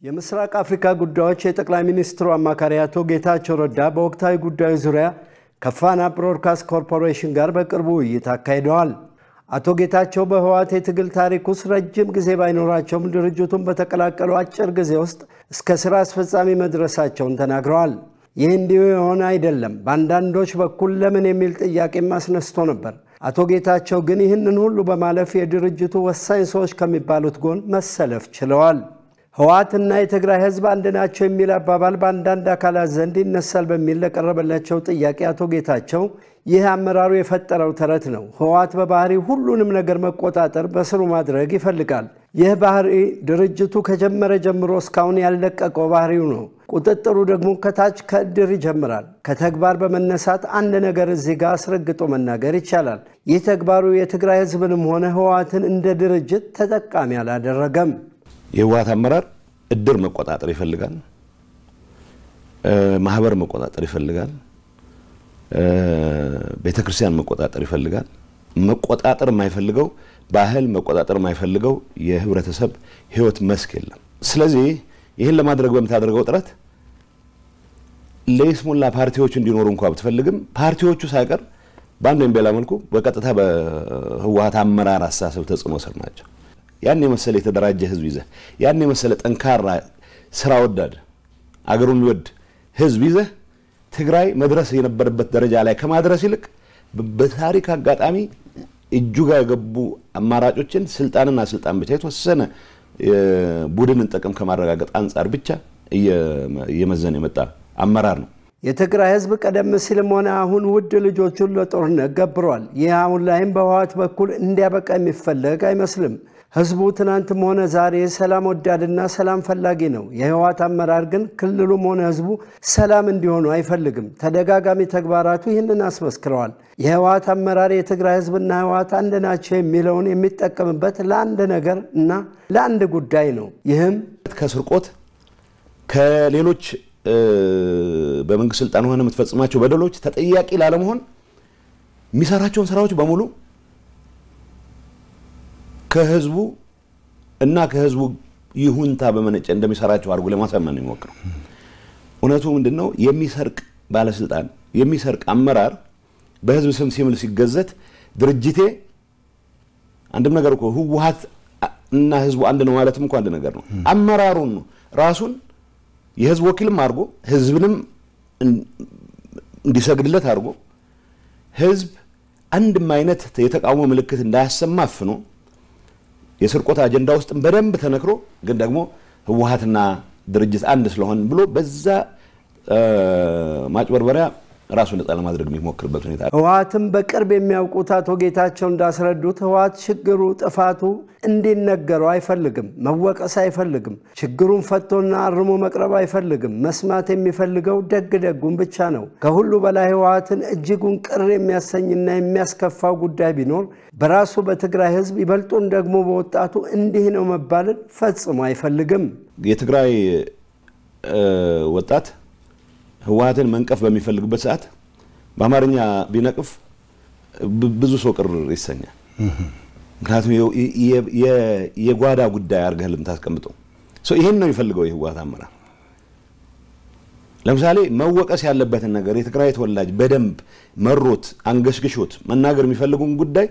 የምስራቅ አፍሪካ ጉዳዮች የጠቅላይ ሚኒስትሩ አማካሪ አቶ ጌታቸው ረዳ በወቅታዊ ጉዳዮች ዙሪያ ከፋና ብሮድካስት ኮርፖሬሽን ጋር በቅርቡ ውይይት አካሂደዋል። አቶ ጌታቸው በህወሓት የትግል ታሪክ ውስጥ ረጅም ጊዜ ባይኖራቸውም ድርጅቱን በተቀላቀሉ አጭር ጊዜ ውስጥ እስከ ስራ አስፈጻሚ መድረሳቸውን ተናግረዋል። ይህ እንዲሁ የሆነ አይደለም፣ በአንዳንዶች በኩል ለምን የሚል ጥያቄም አስነስቶ ነበር። አቶ ጌታቸው ግን ይህንን ሁሉ በማለፍ የድርጅቱ ወሳኝ ሰዎች ከሚባሉት ጎን መሰለፍ ችለዋል። ህወሓትና የትግራይ ህዝብ አንድ ናቸው የሚል አባባል በአንዳንድ አካላት ዘንድ ይነሳል በሚል ለቀረበላቸው ጥያቄ አቶ ጌታቸው ይህ አመራሩ የፈጠረው ተረት ነው። ህወሓት በባህሪ ሁሉንም ነገር መቆጣጠር፣ በስሩ ማድረግ ይፈልጋል። ይህ ባህሪ ድርጅቱ ከጀመረ ጀምሮ እስካሁን ያለቀቀው ባህሪው ነው። ቁጥጥሩ ደግሞ ከታች ከእድር ይጀምራል። ከተግባር በመነሳት አንድ ነገር እዚህ ጋር አስረግጦ መናገር ይቻላል። ይህ ተግባሩ የትግራይ ህዝብንም ሆነ ህወሓትን እንደ ድርጅት ተጠቃሚ አላደረገም። የህወሓት አመራር እድር መቆጣጠር ይፈልጋል፣ ማህበር መቆጣጠር ይፈልጋል፣ ቤተክርስቲያን መቆጣጠር ይፈልጋል። መቆጣጠር የማይፈልገው ባህል መቆጣጠር የማይፈልገው የህብረተሰብ ህይወት መስክ የለም። ስለዚህ ይሄን ለማድረግ በመታደርገው ጥረት ለይስሙላ ፓርቲዎች እንዲኖሩ እንኳን ብትፈልግም ፓርቲዎቹ ሳይቀር በአንድ ወይም በሌላ መልኩ በቀጥታ በህወሓት አመራር አስተሳሰብ ተጽዕኖ ስር ናቸው። ያን የመሰለ የተደራጀ ህዝብ ይዘህ ያን የመሰለ ጠንካራ ስራ ወዳድ አገሩን ይወድ ህዝብ ይዘህ ትግራይ መድረስ የነበረበት ደረጃ ላይ ከማድረስ ይልቅ በታሪክ አጋጣሚ እጁጋ የገቡ አማራጮችን ስልጣንና ስልጣን ብቻ የተወሰነ ቡድንን ጥቅም ከማረጋገጥ አንፃር ብቻ እየመዘነ የመጣ አመራር ነው። የትግራይ ህዝብ ቀደም ሲልም ሆነ አሁን ውድ ልጆቹን ለጦርነት ገብሯል። ይህ አሁን ላይም በህወሓት በኩል እንዲያበቃ የሚፈለግ አይመስልም። ህዝቡ ትናንትም ሆነ ዛሬ ሰላም ወዳድና ሰላም ፈላጊ ነው። የህወሓት አመራር ግን ክልሉም ሆነ ህዝቡ ሰላም እንዲሆኑ አይፈልግም። ተደጋጋሚ ተግባራቱ ይህንን አስመስክረዋል። የህወሓት አመራር የትግራይ ህዝብና ህወሓት አንድ ናቸው የሚለውን የሚጠቀምበት ለአንድ ነገር እና ለአንድ ጉዳይ ነው። ይህም ከስርቆት ከሌሎች በመንግስት ስልጣን ሆነ የምትፈጽማቸው በደሎች ተጠያቂ ላለመሆን የሚሰራቸውን ስራዎች በሙሉ ከህዝቡ እና ከህዝቡ ይሁንታ በመነጨ እንደሚሰራቸው አድርጎ ለማሳመን ነው የሚሞክረው። እውነቱ ምንድነው? የሚሰርቅ ባለስልጣን የሚሰርቅ አመራር በህዝብ ስም ሲምል ሲገዘት ድርጅቴ አንድም ነገር እኮ ህወሓት እና ህዝቡ አንድ ነው ማለትም እንኳን አንድ ነገር ነው። አመራሩን ነው ራሱን የህዝብ ወኪልም አድርጎ ህዝብንም እንዲሰግድለት አድርጎ ህዝብ አንድም አይነት የተቃውሞ ምልክት እንዳያሰማ አፍኖ የስርቆት አጀንዳ ውስጥ በደንብ ተነክሮ ግን ደግሞ ህወሓትና ድርጅት አንድ ስለሆነ ብሎ በዛ ማጭበርበሪያ ራሱን ነፃ ለማድረግ የሚሞክርበት ሁኔታ ህወሓትም በቅርብ የሚያውቁት አቶ ጌታቸው እንዳስረዱት ህወሓት ችግሩ ጥፋቱ እንዲነገረው አይፈልግም፣ መወቀስ አይፈልግም፣ ችግሩን ፈቶና አርሞ መቅረብ አይፈልግም። መስማት የሚፈልገው ደግደጉን ብቻ ነው። ከሁሉ በላይ ህወሓትን እጅጉን ቅር የሚያሰኝና የሚያስከፋው ጉዳይ ቢኖር በራሱ በትግራይ ህዝብ ይበልጡን ደግሞ በወጣቱ እንዲህ ነው መባልን ፈጽሞ አይፈልግም። የትግራይ ወጣት ህወሓትን መንቀፍ በሚፈልግበት ሰዓት በአማርኛ ቢነቅፍ ብዙ ሰው ቅር ይሰኛል። ምክንያቱም የጓዳ ጉዳይ አርገህ ልምታስቀምጠው ይሄን ነው የሚፈልገው የህወሓት አመራር። ለምሳሌ መወቀስ ያለበትን ነገር የትግራይ ተወላጅ በደንብ መሮት አንገሽግሾት መናገር የሚፈልጉን ጉዳይ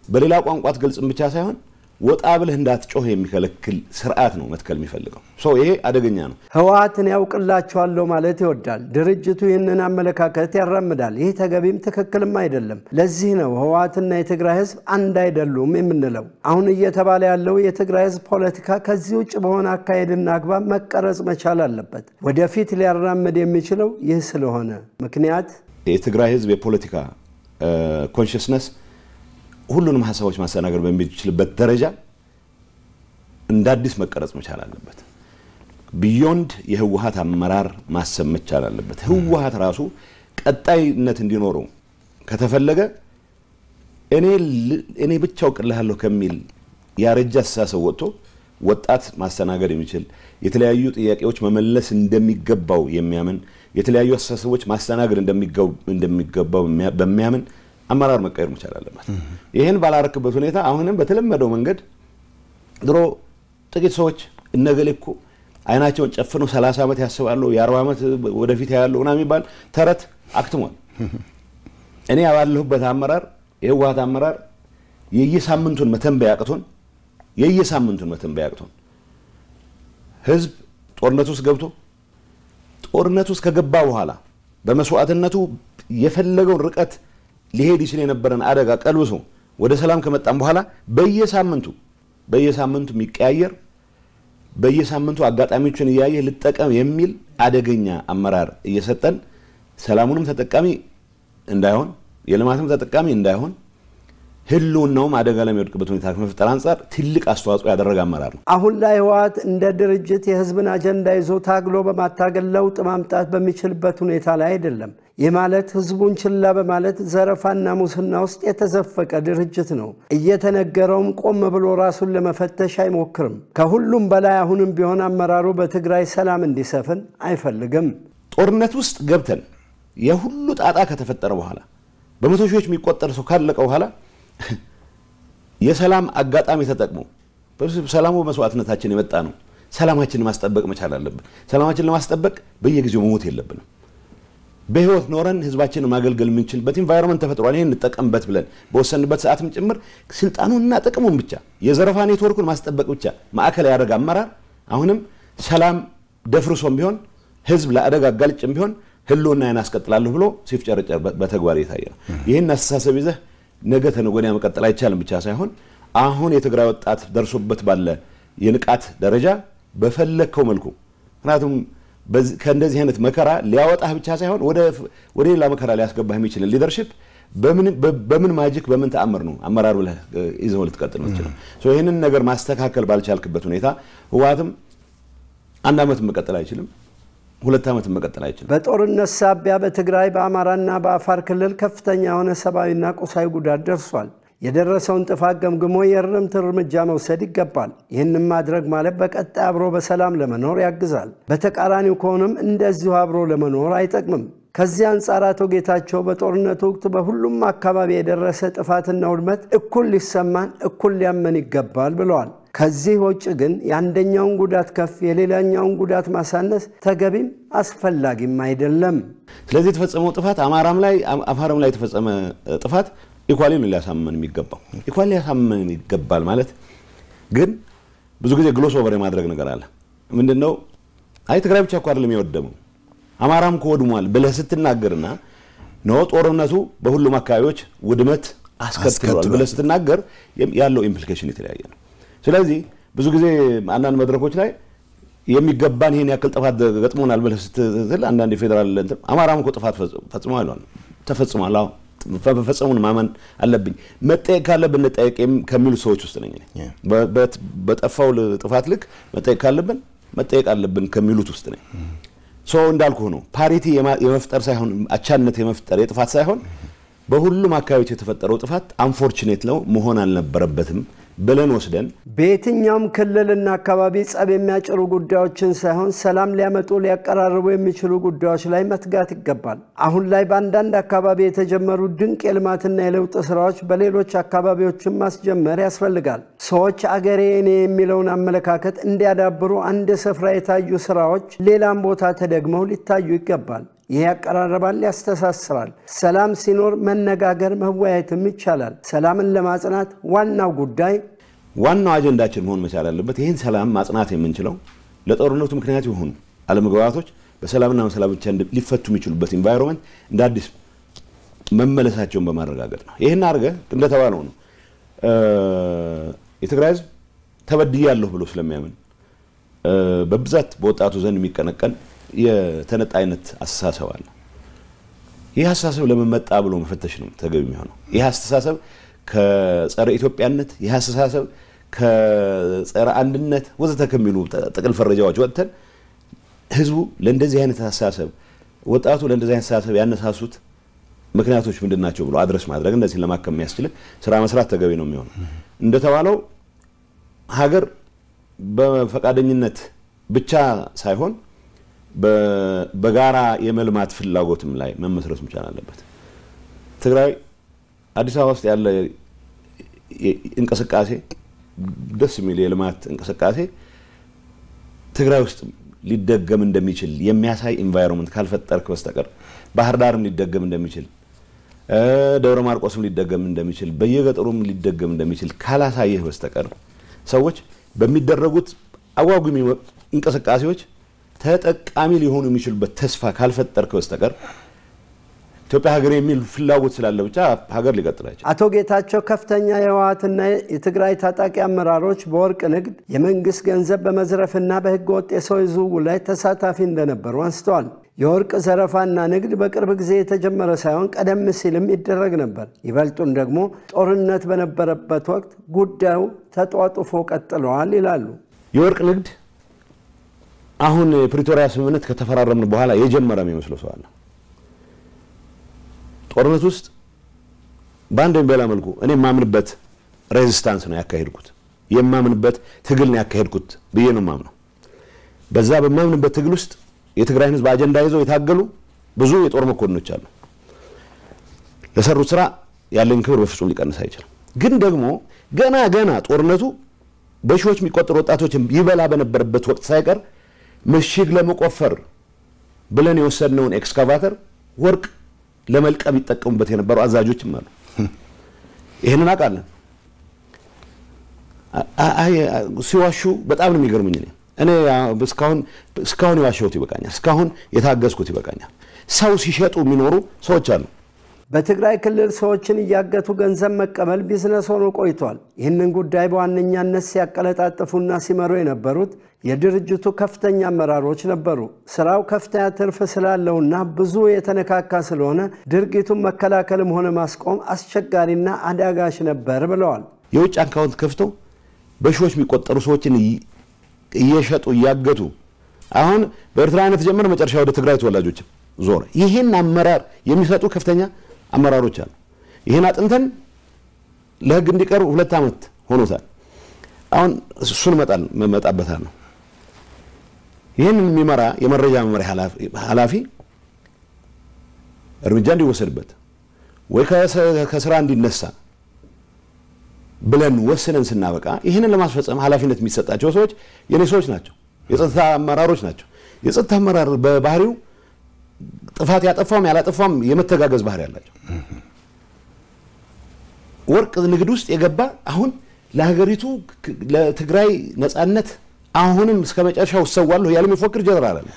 በሌላ ቋንቋት ገልጽም ብቻ ሳይሆን ወጣ ብለህ እንዳትጮህ የሚከለክል ስርዓት ነው መትከል የሚፈልገው። ይሄ አደገኛ ነው። ህወሓትን ያውቅላቸዋለሁ ማለት ይወዳል። ድርጅቱ ይህንን አመለካከት ያራምዳል። ይህ ተገቢም ትክክልም አይደለም። ለዚህ ነው ህወሓትና የትግራይ ህዝብ አንድ አይደሉም የምንለው። አሁን እየተባለ ያለው የትግራይ ህዝብ ፖለቲካ ከዚህ ውጭ በሆነ አካሄድና አግባብ መቀረጽ መቻል አለበት። ወደፊት ሊያራምድ የሚችለው ይህ ስለሆነ ምክንያት የትግራይ ህዝብ የፖለቲካ ኮንሽስነስ ሁሉንም ሐሳቦች ማስተናገድ በሚችልበት ደረጃ እንደ አዲስ መቀረጽ መቻል አለበት። ቢዮንድ የህወሓት አመራር ማሰብ መቻል አለበት። ህወሓት ራሱ ቀጣይነት እንዲኖረው ከተፈለገ እኔ ብቻው ቅልሃለሁ ከሚል ያረጃ አስተሳሰብ ወጥቶ ወጣት ማስተናገድ የሚችል የተለያዩ ጥያቄዎች መመለስ እንደሚገባው የሚያምን የተለያዩ አስተሳሰቦች ማስተናገድ እንደሚገባው በሚያምን አመራር መቀየር መቻል አለበት። ይሄን ባላረክበት ሁኔታ አሁንም በተለመደው መንገድ ድሮ ጥቂት ሰዎች እነገሌ እኮ አይናቸውን ጨፍነው 30 ዓመት ያስባሉ የ40 ዓመት ወደፊት ያያሉ እና የሚባል ተረት አክትሟል። እኔ ያባለሁበት አመራር የህወሓት አመራር የየሳምንቱን መተንበያ ያቅቶን ህዝብ ጦርነት ውስጥ ገብቶ ጦርነት ውስጥ ከገባ በኋላ በመስዋዕትነቱ የፈለገውን ርቀት ሊሄድ ይችል የነበረን አደጋ ቀልብሶ ወደ ሰላም ከመጣን በኋላ በየሳምንቱ የሚቀያየር በየሳምንቱ አጋጣሚዎችን ያያየ ልጠቀም የሚል አደገኛ አመራር እየሰጠን ሰላሙንም ተጠቃሚ እንዳይሆን የልማትም ተጠቃሚ እንዳይሆን ህልውናውም አደጋ ላይ የሚወድቅበት ሁኔታ ከመፍጠር አንፃር ትልቅ አስተዋጽኦ ያደረገ አመራር ነው። አሁን ላይ ህወሓት እንደ ድርጅት የህዝብን አጀንዳ ይዞ ታግሎ በማታገል ለውጥ ማምጣት በሚችልበት ሁኔታ ላይ አይደለም። ይህ ማለት ህዝቡን ችላ በማለት ዘረፋና ሙስና ውስጥ የተዘፈቀ ድርጅት ነው። እየተነገረውም ቆም ብሎ ራሱን ለመፈተሽ አይሞክርም። ከሁሉም በላይ አሁንም ቢሆን አመራሩ በትግራይ ሰላም እንዲሰፍን አይፈልግም። ጦርነት ውስጥ ገብተን የሁሉ ጣጣ ከተፈጠረ በኋላ በመቶ ሺዎች የሚቆጠር ሰው ካለቀ በኋላ የሰላም አጋጣሚ ተጠቅሞ ሰላሙ መስዋዕትነታችን የመጣ ነው። ሰላማችንን ማስጠበቅ መቻል አለብን። ሰላማችንን ለማስጠበቅ በየጊዜው መሞት የለብንም። በህይወት ኖረን ህዝባችንን ማገልገል የምንችልበት ኢንቫይሮንመንት ተፈጥሯል። ይሄን እንጠቀምበት ብለን በወሰንበት ሰዓትም ጭምር ስልጣኑና ጥቅሙን ብቻ የዘረፋ ኔትወርኩን ማስጠበቅ ብቻ ማዕከል ያደረገ አመራር አሁንም ሰላም ደፍርሶም ቢሆን ህዝብ ለአደጋ አጋልጭም ቢሆን ህልውናን ያስቀጥላል ብሎ ሲፍጨረጨር በተግባር የታየ ነው። ይሄን አስተሳሰብ ይዘህ ነገ ተነጎዳ መቀጠል አይቻልም ብቻ ሳይሆን አሁን የትግራይ ወጣት ደርሶበት ባለ የንቃት ደረጃ በፈለከው መልኩ ምክንያቱም ከእንደዚህ አይነት መከራ ሊያወጣህ ብቻ ሳይሆን ወደ ሌላ መከራ ሊያስገባህ የሚችል ሊደርሺፕ በምን ማጂክ በምን ተአምር ነው አመራር ብለህ ይዘው ልትቀጥል ነው ይችላል። ይሄንን ነገር ማስተካከል ባልቻልክበት ሁኔታ ህወሓትም አንድ አመት መቀጠል አይችልም፣ 2 አመት መቀጠል አይችልም። በጦርነት ሳቢያ በትግራይ በአማራና በአፋር ክልል ከፍተኛ የሆነ ሰብአዊና ቁሳዊ ጉዳት ደርሷል። የደረሰውን ጥፋት ገምግሞ የእርምት እርምጃ መውሰድ ይገባል። ይህንን ማድረግ ማለት በቀጣይ አብሮ በሰላም ለመኖር ያግዛል። በተቃራኒው ከሆነም እንደዚሁ አብሮ ለመኖር አይጠቅምም። ከዚህ አንጻር አቶ ጌታቸው በጦርነቱ ወቅት በሁሉም አካባቢ የደረሰ ጥፋትና ውድመት እኩል ሊሰማን እኩል ሊያመን ይገባል ብለዋል። ከዚህ ውጭ ግን የአንደኛውን ጉዳት ከፍ የሌላኛውን ጉዳት ማሳነስ ተገቢም አስፈላጊም አይደለም። ስለዚህ የተፈጸመው ጥፋት አማራም ላይ አፋርም ላይ የተፈጸመ ጥፋት ኢኳሊ ነው ሊያሳመን የሚገባው። ኢኳሊ ሊያሳመን ይገባል ማለት ግን ብዙ ጊዜ ግሎስ ኦቨር የማድረግ ነገር አለ። ምንድነው አይ ትግራይ ብቻ እኮ አይደለም የወደመው አማራም ኮወድሟል ብለህ ስትናገርና ነው ጦርነቱ በሁሉም አካባቢዎች ውድመት አስከትሏል ብለህ ስትናገር ያለው ኢምፕሊኬሽን የተለያየ ነው። ስለዚህ ብዙ ጊዜ አንዳንድ መድረኮች ላይ የሚገባን ይሄን ያክል ጥፋት ገጥሞናል ብለህ ስትል አንዳንድ ፌደራል አማራም እኮ ጥፋት ፈጽሟል ተፈጽሟል ፈጽሙን ማመን አለብኝ መጠየቅ ካለብን እንጠየቅም ከሚሉ ሰዎች ውስጥ ነኝ። በጠፋው ጥፋት ልክ መጠየቅ ካለብን መጠየቅ አለብን ከሚሉት ውስጥ ነኝ። እንዳልኩ ነው ፓሪቲ የመፍጠር ሳይሆን አቻነት የመፍጠር የጥፋት ሳይሆን በሁሉም አካባቢዎች የተፈጠረው ጥፋት አንፎርቹኔት ነው መሆን አልነበረበትም ብለን ወስደን በየትኛውም ክልልና አካባቢ ጸብ የሚያጭሩ ጉዳዮችን ሳይሆን ሰላም ሊያመጡ ሊያቀራርቡ የሚችሉ ጉዳዮች ላይ መትጋት ይገባል። አሁን ላይ በአንዳንድ አካባቢ የተጀመሩ ድንቅ የልማትና የለውጥ ስራዎች በሌሎች አካባቢዎችም ማስጀመር ያስፈልጋል። ሰዎች አገሬ እኔ የሚለውን አመለካከት እንዲያዳብሩ አንድ ስፍራ የታዩ ስራዎች ሌላም ቦታ ተደግመው ሊታዩ ይገባል። ይህ ያቀራርባል፣ ያስተሳስራል። ሰላም ሲኖር መነጋገር መወያየትም ይቻላል። ሰላምን ለማጽናት ዋናው አጀንዳችን መሆን መቻል አለበት። ይሄን ሰላም ማጽናት የምንችለው ለጦርነቱ ምክንያት ይሆኑ አለመግባባቶች በሰላምና በሰላም ብቻ ሊፈቱ የሚችሉበት ኢንቫይሮንመንት እንደ አዲስ መመለሳቸውን በማረጋገጥ ነው። ይሄን አርገ እንደተባለው ነው የትግራይ ህዝብ ተበድያለሁ ብሎ ስለሚያምን በብዛት በወጣቱ ዘንድ የሚቀነቀን የተነጣይነት አስተሳሰብ አለ። ይህ አስተሳሰብ ለምን መጣ ብሎ መፈተሽ ነው ተገቢ የሚሆነው። ይህ አስተሳሰብ ከጸረ ኢትዮጵያነት ይህ አስተሳሰብ ከጸረ አንድነት ወዘተ ከሚሉ ጥቅል ፈረጃዎች ወጥተን ህዝቡ ለእንደዚህ አይነት አስተሳሰብ ወጣቱ ለእንደዚህ አይነት አስተሳሰብ ያነሳሱት ምክንያቶች ምንድናቸው ብሎ አድረስ ማድረግ እንደዚህ ለማከም የሚያስችል ስራ መስራት ተገቢ ነው የሚሆነው። እንደተባለው ሀገር በፈቃደኝነት ብቻ ሳይሆን በጋራ የመልማት ፍላጎትም ላይ መመስረት መቻል አለበት። ትግራይ አዲስ አበባ ውስጥ ያለ እንቅስቃሴ ደስ የሚል የልማት እንቅስቃሴ ትግራይ ውስጥ ሊደገም እንደሚችል የሚያሳይ ኢንቫይሮንመንት ካልፈጠርክ በስተቀር ባህር ዳርም ሊደገም እንደሚችል ደብረ ማርቆስም ሊደገም እንደሚችል በየገጠሩም ሊደገም እንደሚችል ካላሳየህ በስተቀር ሰዎች በሚደረጉት አጓጉ እንቅስቃሴዎች ተጠቃሚ ሊሆኑ የሚችሉበት ተስፋ ካልፈጠርክ በስተቀር ኢትዮጵያ ሀገር የሚል ፍላጎት ስላለ ብቻ ሀገር ሊቀጥል አይችልም። አቶ ጌታቸው ከፍተኛ የህወሓትና የትግራይ ታጣቂ አመራሮች በወርቅ ንግድ የመንግስት ገንዘብ በመዝረፍና በህገ ወጥ የሰው ዝውውር ላይ ተሳታፊ እንደነበሩ አንስተዋል። የወርቅ ዘረፋና ንግድ በቅርብ ጊዜ የተጀመረ ሳይሆን ቀደም ሲልም ይደረግ ነበር። ይበልጡን ደግሞ ጦርነት በነበረበት ወቅት ጉዳዩ ተጧጡፎ ቀጥሏል ይላሉ። የወርቅ ንግድ አሁን የፕሪቶሪያ ስምምነት ከተፈራረምን በኋላ የጀመረ የሚመስለው ሰው አለ። ጦርነት ውስጥ ባንድ በላ መልኩ እኔ ማምንበት ሬዚስታንስ ነው ያካሄድኩት የማምንበት ትግል ነው ያካሄድኩት ብዬ ነው ማምነው። በዛ በማምንበት ትግል ውስጥ የትግራይን ህዝብ አጀንዳ ይዘው የታገሉ ብዙ የጦር መኮንኖች አሉ። ለሰሩት ስራ ያለን ክብር በፍጹም ሊቀንስ አይችልም። ግን ደግሞ ገና ጦርነቱ በሺዎች የሚቆጠሩ ወጣቶችን ይበላ በነበረበት ወቅት ሳይቀር ምሽግ ለመቆፈር ብለን የወሰድነውን ኤክስካቫተር ወርቅ ለመልቀም ይጠቀሙበት የነበሩ አዛዦችም አሉ። ይሄንን አቃለን ሲዋሹ በጣም ነው የሚገርመኝ። እኔ እስካሁን የዋሸሁት ይበቃኛል። እስካሁን የታገስኩት ይበቃኛል። ሰው ሲሸጡ የሚኖሩ ሰዎች አሉ። በትግራይ ክልል ሰዎችን እያገቱ ገንዘብ መቀበል ቢዝነስ ሆኖ ቆይቷል። ይህንን ጉዳይ በዋነኛነት ሲያቀለጣጥፉና ሲመሩ የነበሩት የድርጅቱ ከፍተኛ አመራሮች ነበሩ። ስራው ከፍተኛ ትርፍ ስላለውና ብዙ የተነካካ ስለሆነ ድርጊቱን መከላከልም ሆነ ማስቆም አስቸጋሪና አዳጋች ነበር ብለዋል። የውጭ አካውንት ከፍተው በሺዎች የሚቆጠሩ ሰዎችን እየሸጡ እያገቱ አሁን በኤርትራነት ጀመረ መጨረሻ ወደ ትግራይ ተወላጆች ዞረ። ይሄን አመራር የሚሰጡ ከፍተኛ አመራሮች አሉ። ይሄን አጥንተን ለህግ እንዲቀርቡ 2 አመት ሆኖታል። አሁን እሱን መጣበታል ነው። ይሄን የሚመራ የመረጃ መመሪያ ኃላፊ እርምጃ እንዲወሰድበት ወይ ከስራ እንዲነሳ ብለን ወስነን ስናበቃ ይሄንን ለማስፈጸም ኃላፊነት የሚሰጣቸው ሰዎች የኔ ሰዎች ናቸው። የጸጥታ አመራሮች ናቸው። የጸጥታ አመራር በባህሪው ጥፋት ያጠፋም ያላጠፋም የመተጋገዝ ባህሪ ያላቸው ወርቅ ንግድ ውስጥ የገባ አሁን ለሀገሪቱ ለትግራይ ነፃነት አሁንም እስከመጨረሻው ሰዋለሁ ያለ የሚፎክር ጀነራል አለ።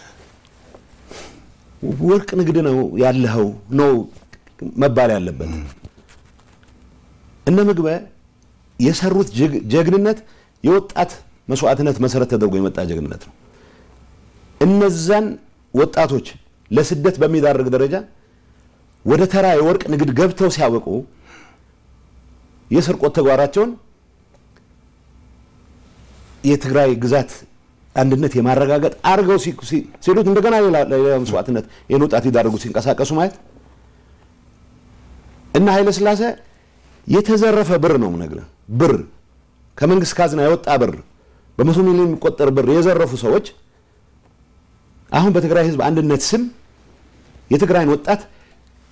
ወርቅ ንግድ ነው ያለው ነው መባል ያለበት። እነ ምግበ የሰሩት ጀግንነት የወጣት መስዋዕትነት መሰረት ተደርጎ የመጣ ጀግንነት ነው። እነዛን ወጣቶች ለስደት በሚዳርግ ደረጃ ወደ ተራ የወርቅ ንግድ ገብተው ሲያበቁ የስርቆት ተግባራቸውን የትግራይ ግዛት አንድነት የማረጋገጥ አርገው ሲሉት እንደገና ሌላ መስዋዕትነት የወጣት ይዳርጉ ሲንቀሳቀሱ ማለት እና ኃይለ ሥላሴ የተዘረፈ ብር ነው ነገር ብር ከመንግስት ካዝና የወጣ ብር በመቶ ሚሊዮን የሚቆጠር ብር የዘረፉ ሰዎች አሁን በትግራይ ህዝብ አንድነት ስም የትግራይን ወጣት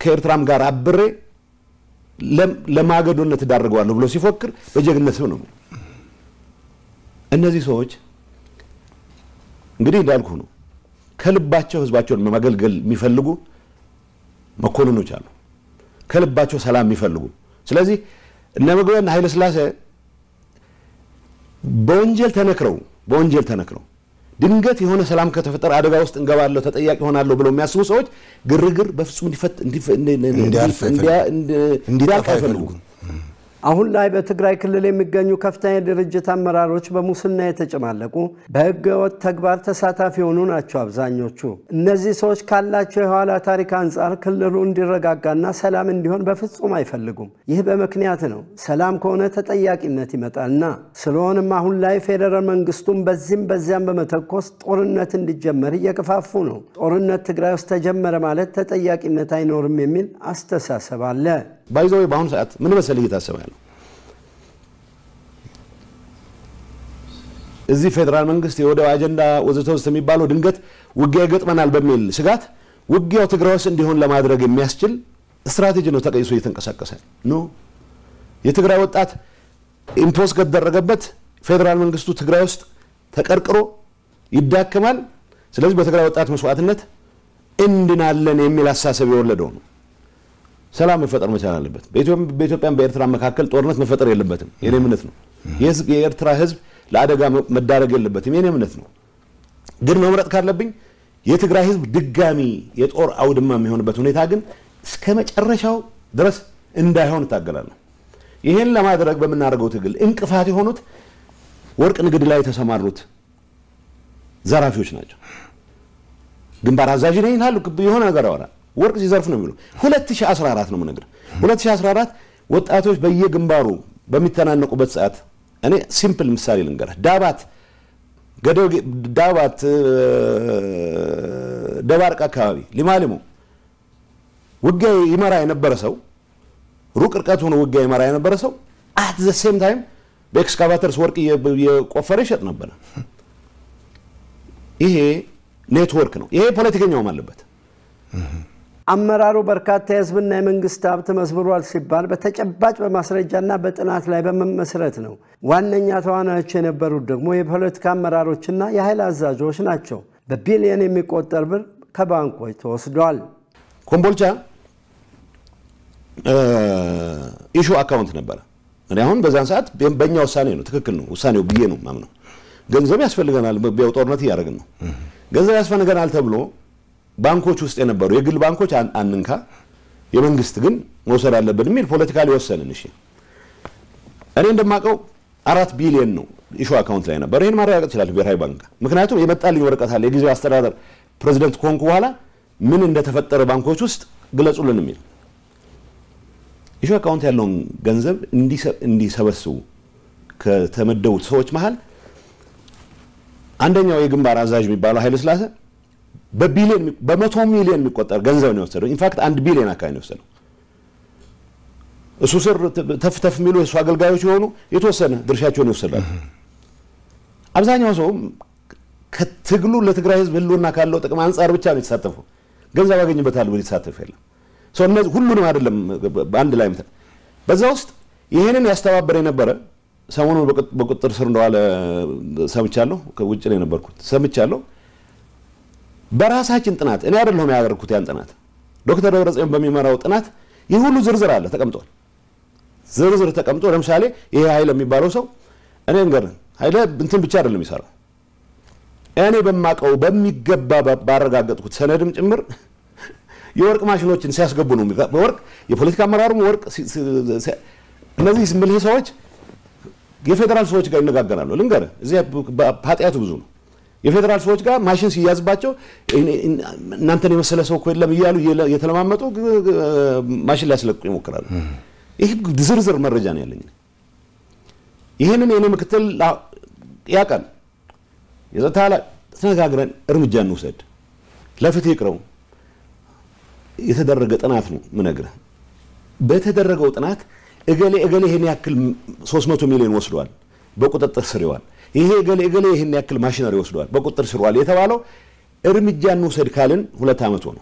ከኤርትራም ጋር አብሬ ለማገዶነት ዳርገዋለሁ ብሎ ሲፎክር በጀግነት ነው። እነዚህ ሰዎች እንግዲህ እንዳልኩ ነው ከልባቸው ህዝባቸውን ማገልገል የሚፈልጉ መኮንኖች አሉ። ከልባቸው ሰላም የሚፈልጉ ስለዚህ እነ ምግበና ኃይለ ሥላሴ በወንጀል ተነክረው ድንገት የሆነ ሰላም ከተፈጠረ አደጋ ውስጥ እንገባለሁ ተጠያቂ ሆናለሁ ብለው የሚያስቡ ሰዎች ግርግር በፍጹም እንዲያልፍ አይፈልጉም። አሁን ላይ በትግራይ ክልል የሚገኙ ከፍተኛ ድርጅት አመራሮች በሙስና የተጨማለቁ በህገ ወጥ ተግባር ተሳታፊ ሆኑ ናቸው አብዛኞቹ። እነዚህ ሰዎች ካላቸው የኋላ ታሪክ አንፃር ክልሉ እንዲረጋጋና ሰላም እንዲሆን በፍጹም አይፈልጉም። ይህ በምክንያት ነው። ሰላም ከሆነ ተጠያቂነት ይመጣልና። ስለሆነም አሁን ላይ ፌደራል መንግስቱም በዚህም በዚያም በመተኮስ ጦርነት እንዲጀመር እየገፋፉ ነው። ጦርነት ትግራይ ውስጥ ተጀመረ ማለት ተጠያቂነት አይኖርም የሚል አስተሳሰብ አለ። ባይዘው በአሁኑ ሰዓት ምን መሰለህ እየታሰበ ያለው እዚህ ፌደራል መንግስት የወደው አጀንዳ ወዘተውስ የሚባለው ድንገት ውጊያ ይገጥመናል በሚል ስጋት ውጊያው ትግራይ ውስጥ እንዲሆን ለማድረግ የሚያስችል ስትራቴጂ ነው ተቀይሶ እየተንቀሳቀሰ ነው። የትግራይ ወጣት ኢምፖስ ከተደረገበት ፌደራል መንግስቱ ትግራይ ውስጥ ተቀርቅሮ ይዳከማል ስለዚህ በትግራይ ወጣት መስዋዕትነት እንድናለን የሚል አሳሰብ የወለደው ነው ሰላም መፈጠር መቻል አለበት በኢትዮጵያም በኤርትራ መካከል ጦርነት መፈጠር የለበትም የኔ እምነት ነው የኤርትራ ህዝብ ለአደጋ መዳረግ የለበትም የኔ እምነት ነው ግን መምረጥ ካለብኝ የትግራይ ህዝብ ድጋሚ የጦር አውድማ የሚሆንበት ሁኔታ ግን እስከ መጨረሻው ድረስ እንዳይሆን ታገላለሁ ይሄን ለማድረግ በመናረገው ትግል እንቅፋት የሆኑት ወርቅ ንግድ ላይ ተሰማሩት ዘራፊዎች ናቸው ግንባር አዛዥ ነኝ ይላሉ የሆነ ነገር አወራ ወርቅ ሲዘርፍ ነው የሚለው 2014 ነው ምንግር 2014 ወጣቶች በየግንባሩ በሚተናነቁበት ሰዓት እኔ ሲምፕል ምሳሌ ልንገርህ ዳባት ደባርቅ አካባቢ ሊማሊሙ ውጊያ ይመራ የነበረ ሰው ሩቅ ርቀት ሆኖ ውጊያ ይመራ የነበረ ሰው at the same time በኤክስካቫተርስ ወርቅ የቆፈረ ይሸጥ ነበር ይሄ ኔትወርክ ነው ይሄ ፖለቲከኛውም አለበት አመራሩ በርካታ የህዝብና የመንግስት ሀብት መስብሯል ሲባል በተጨባጭ በማስረጃና በጥናት ላይ በመመስረት ነው ዋነኛ ተዋናዮች የነበሩት ደግሞ የፖለቲካ አመራሮችና የኃይል አዛዦች ናቸው በቢሊየን የሚቆጠር ብር ከባንኮች ተወስዷል ኮምቦልቻ ኢሹ አካውንት ነበር እኔ አሁን በዛን ሰዓት በእኛ ውሳኔ ነው ትክክል ነው ውሳኔው ብዬ ነው ማምነው ገንዘብ ያስፈልገናል በጦርነት ያደርግን ነው ገንዘብ ያስፈልገናል ተብሎ ባንኮች ውስጥ የነበሩ የግል ባንኮች አንንካ የመንግስት ግን መውሰድ አለበት የሚል ፖለቲካሊ ወሰንን እሺ እኔ እንደማቀው 4 ቢሊዮን ነው ኢሹ አካውንት ላይ ነበር ይሄን ማረጋገጥ ይችላል ብሔራዊ ባንክ ምክንያቱም የመጣልኝ ወረቀት አለ የጊዜው አስተዳደር ፕሬዝዳንት ኮንኩ በኋላ ምን እንደተፈጠረ ባንኮች ውስጥ ግለጹልን የሚል ኢሹ አካውንት ያለው ገንዘብ እንዲሰበስቡ ከተመደቡት ሰዎች መሃል አንደኛው የግንባር አዛዥ የሚባለው ኃይለ ስላሴ በቢሊየን በ100 ሚሊዮን የሚቆጠር ገንዘብ ነው የወሰደው ኢንፋክት 1 ቢሊዮን አካባቢ ነው የወሰደው እሱ ስር ተፍተፍ የሚሉ የሱ አገልጋዮች የሆኑ የተወሰነ ድርሻቸውን ይወስዳሉ አብዛኛው ሰው ከትግሉ ለትግራይ ህዝብ ህልውና ካለው ጥቅም አንፃር ብቻ ነው የተሳተፈው ገንዘብ ያገኝበታል ብሎ የተሳተፈ የለም ሰው እነዚህ ሁሉንም አይደለም በአንድ ላይ መጣ በዛ ውስጥ ይሄንን ያስተባበረ የነበረ ሰሞኑን በቁጥጥር ስር እንደዋለ ሰምቻለሁ ከውጭ ላይ ነበርኩት ሰምቻለሁ በራሳችን ጥናት እኔ አይደለሁም ያደረኩት ያን ጥናት ዶክተር ደብረጽዮን በሚመራው ጥናት ይሁሉ ዝርዝር አለ ተቀምጧል ዝርዝር ተቀምጦ ለምሳሌ ይሄ ኃይለ የሚባለው ሰው እኔ እንገር ኃይለ እንትን ብቻ አይደለም ይሰራው እኔ በማቀው በሚገባ ባረጋገጥኩት ሰነድም ጭምር የወርቅ ማሽኖችን ሲያስገቡ ነው በወርቅ የፖለቲካ አመራሩም ወርቅ እነዚህ ምልህ ሰዎች የፌደራል ሰዎች ጋር ይነጋገራሉ ልንገር እዚህ ፓጢያቱ ብዙ ነው የፌደራል ሰዎች ጋር ማሽን ሲያዝባቸው እናንተን የመሰለ ሰው እኮ የለም ይያሉ የተለማመጡ ማሽን ሊያስለቁ ይሞክራሉ ይሄ ዝርዝር መረጃ ነው ያለኝ ይሄንን የኔ ምክትል ያቀን የዘታላ ተነጋግረን እርምጃ እንውሰድ ለፍትህ ይቅረው የተደረገ ጥናት ነው ምነግርህ በተደረገው ጥናት እገሌ ይሄን ያክል 300 ሚሊዮን ወስዷል በቁጥጥር ስር ይዋል ይሄ እገሌ ይሄን ያክል ማሽነሪ ወስዷል በቁጥጥር ስር ይዋል የተባለው እርምጃ እንውሰድ ካልን 2 አመት ሆነ